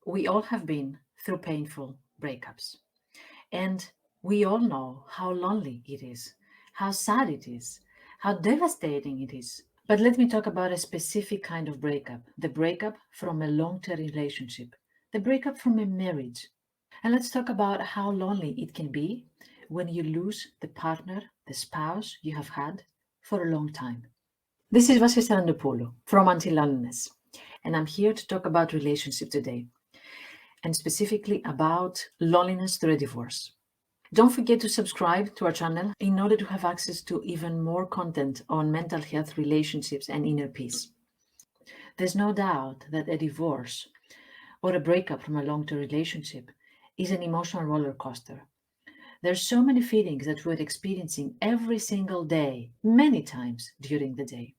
We all have been through painful breakups, and we all know how lonely it is, how sad it is, how devastating it is. But let me talk about a specific kind of breakup, the breakup from a long-term relationship, the breakup from a marriage. And let's talk about how lonely it can be when you lose the partner, the spouse you have had for a long time. This is Vasis Andopoulou from AntiLoneliness, and I'm here to talk about relationship today, and specifically about loneliness through a divorce. Don't forget to subscribe to our channel in order to have access to even more content on mental health, relationships, and inner peace. There's no doubt that a divorce or a breakup from a long-term relationship is an emotional roller coaster. There's so many feelings that we're experiencing every single day, many times during the day,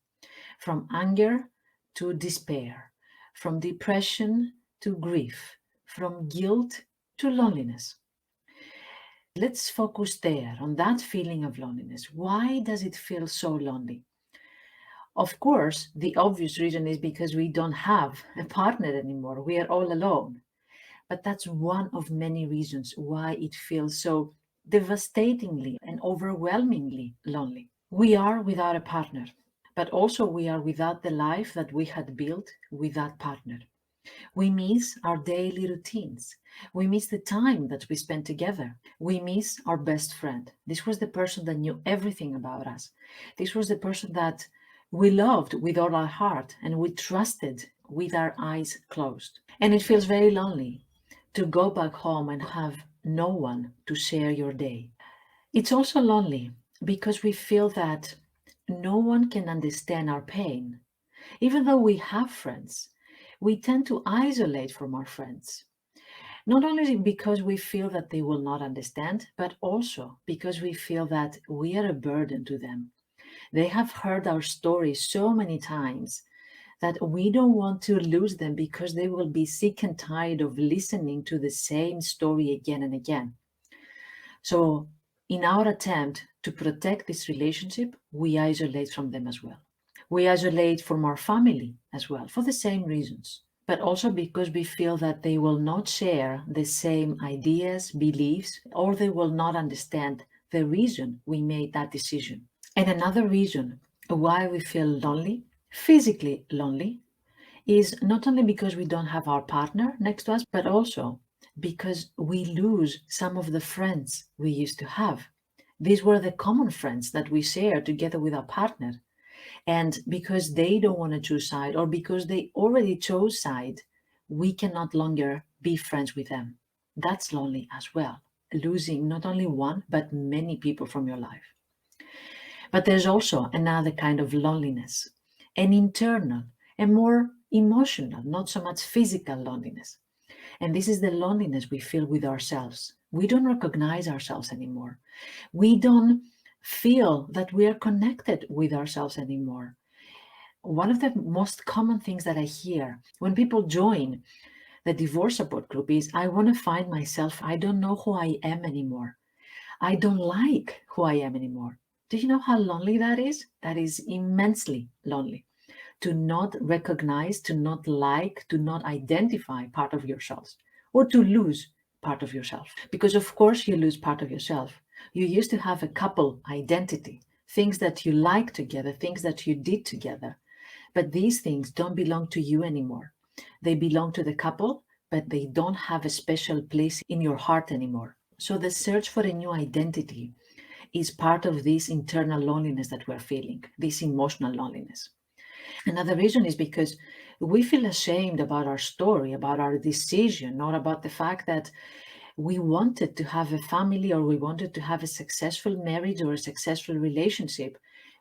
from anger to despair, from depression to grief, from guilt to loneliness. Let's focus there on that feeling of loneliness. Why does it feel so lonely? Of course, the obvious reason is because we don't have a partner anymore. We are all alone. But that's one of many reasons why it feels so devastatingly and overwhelmingly lonely. We are without a partner, but also we are without the life that we had built with that partner. We miss our daily routines. We miss the time that we spent together. We miss our best friend. This was the person that knew everything about us. This was the person that we loved with all our heart and we trusted with our eyes closed. And it feels very lonely to go back home and have no one to share your day. It's also lonely because we feel that no one can understand our pain. Even though we have friends, we tend to isolate from our friends. Not only because we feel that they will not understand, but also because we feel that we are a burden to them. They have heard our story so many times that we don't want to lose them because they will be sick and tired of listening to the same story again and again. So, in our attempt to protect this relationship, we isolate from them as well. We isolate from our family as well for the same reasons, but also because we feel that they will not share the same ideas, beliefs, or they will not understand the reason we made that decision. And another reason why we feel lonely, physically lonely, is not only because we don't have our partner next to us, but also because we lose some of the friends we used to have. These were the common friends that we share together with our partner. And because they don't want to choose side or because they already chose side, we can not longer be friends with them. That's lonely as well, losing not only one, but many people from your life. But there's also another kind of loneliness, an internal, a more emotional, not so much physical loneliness. And this is the loneliness we feel with ourselves. We don't recognize ourselves anymore. We don't feel that we are connected with ourselves anymore. One of the most common things that I hear when people join the divorce support group is, I want to find myself. I don't know who I am anymore. I don't like who I am anymore. Do you know how lonely that is? That is immensely lonely. To not recognize, to not like, to not identify part of yourself, or to lose part of yourself. Because of course you lose part of yourself. You used to have a couple identity, things that you like together, things that you did together. But these things don't belong to you anymore. They belong to the couple, but they don't have a special place in your heart anymore. So the search for a new identity is part of this internal loneliness that we're feeling, this emotional loneliness. Another reason is because we feel ashamed about our story, about our decision, or about the fact that we wanted to have a family or we wanted to have a successful marriage or a successful relationship,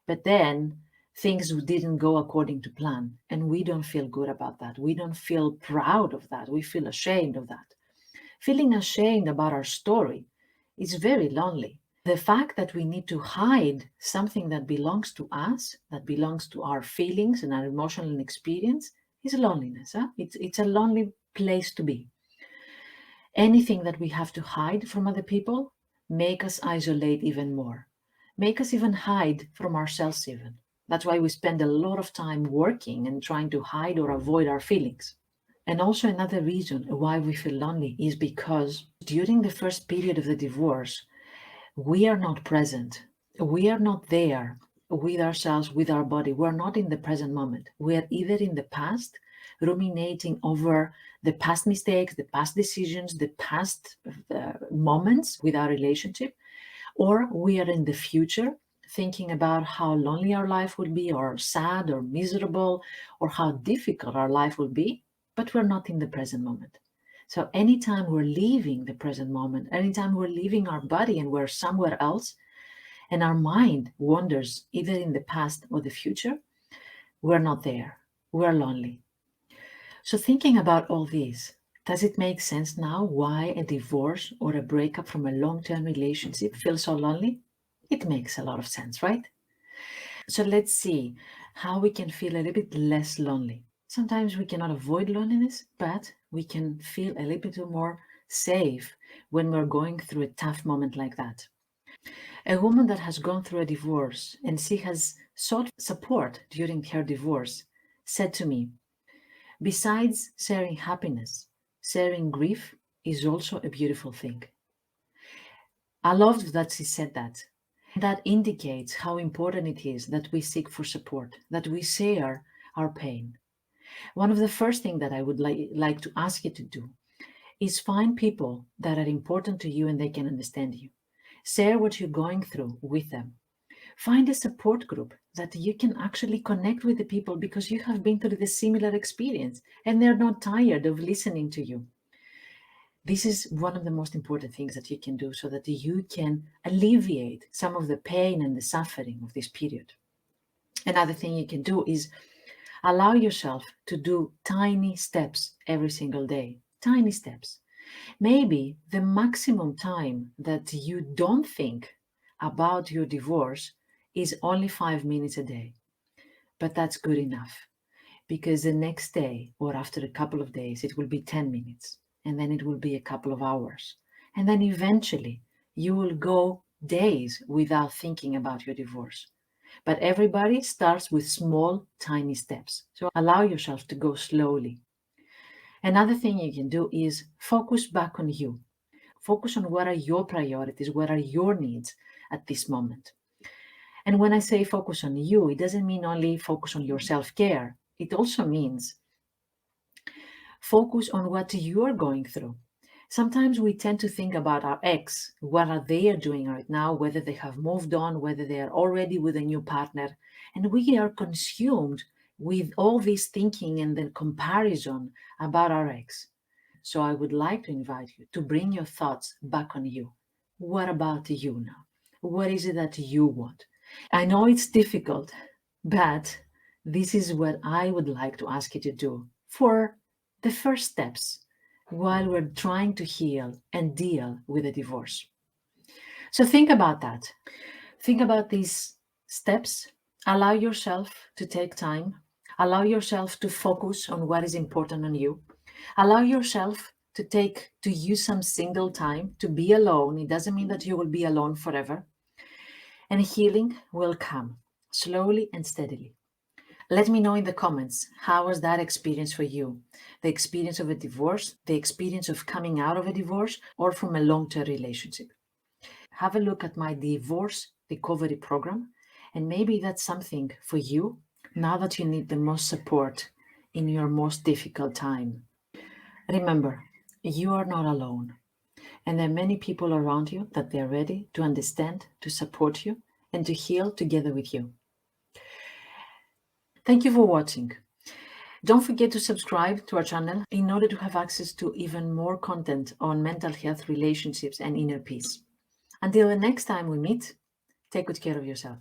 but then things didn't go according to plan. And we don't feel good about that. We don't feel proud of that. We feel ashamed of that. Feeling ashamed about our story is very lonely. The fact that we need to hide something that belongs to us, that belongs to our feelings and our emotional experience, is loneliness. Huh? It's a lonely place to be. Anything that we have to hide from other people make us isolate even more, make us even hide from ourselves even. That's why we spend a lot of time working and trying to hide or avoid our feelings. And also another reason why we feel lonely is because during the first period of the divorce, we are not present. We are not there with ourselves, with our body. We're not in the present moment. We are either in the past, ruminating over the past mistakes, the past decisions, the past moments with our relationship, or we are in the future thinking about how lonely our life will be, or sad, or miserable, or how difficult our life will be, but we're not in the present moment. So, anytime we're leaving the present moment, anytime we're leaving our body and we're somewhere else, and our mind wanders either in the past or the future, we're not there. We're lonely. So, thinking about all this, does it make sense now why a divorce or a breakup from a long term relationship feels so lonely? It makes a lot of sense, right? So, let's see how we can feel a little bit less lonely. Sometimes we cannot avoid loneliness, but we can feel a little bit more safe when we're going through a tough moment like that. A woman that has gone through a divorce and she has sought support during her divorce said to me, besides sharing happiness, sharing grief is also a beautiful thing. I loved that she said that. That indicates how important it is that we seek for support, that we share our pain. One of the first things that I would like to ask you to do is find people that are important to you and they can understand you. Share what you're going through with them. Find a support group that you can actually connect with the people because you have been through the similar experience and they're not tired of listening to you. This is one of the most important things that you can do so that you can alleviate some of the pain and the suffering of this period. Another thing you can do is allow yourself to do tiny steps every single day. Tiny steps. Maybe the maximum time that you don't think about your divorce is only 5 minutes a day. But that's good enough because the next day or after a couple of days, it will be 10 minutes and then it will be a couple of hours. And then eventually you will go days without thinking about your divorce. But everybody starts with small, tiny steps. So allow yourself to go slowly. Another thing you can do is focus back on you. Focus on what are your priorities, what are your needs at this moment. And when I say focus on you, it doesn't mean only focus on your self care. It also means focus on what you are going through. Sometimes we tend to think about our ex, what are they doing right now, whether they have moved on, whether they are already with a new partner. And we are consumed with all this thinking and then comparison about our ex. So I would like to invite you to bring your thoughts back on you. What about you now? What is it that you want? I know it's difficult, but this is what I would like to ask you to do for the first steps while we're trying to heal and deal with a divorce. So think about that. Think about these steps. Allow yourself to take time. Allow yourself to focus on what is important on you. Allow yourself to use some single time to be alone. It doesn't mean that you will be alone forever. And healing will come slowly and steadily. Let me know in the comments, how was that experience for you? The experience of a divorce, the experience of coming out of a divorce, or from a long-term relationship. Have a look at my divorce recovery program, and maybe that's something for you now that you need the most support in your most difficult time. Remember, you are not alone, and there are many people around you that they're ready to understand, to support you, and to heal together with you. Thank you for watching. Don't forget to subscribe to our channel in order to have access to even more content on mental health, relationships, and inner peace. Until the next time we meet, take good care of yourself.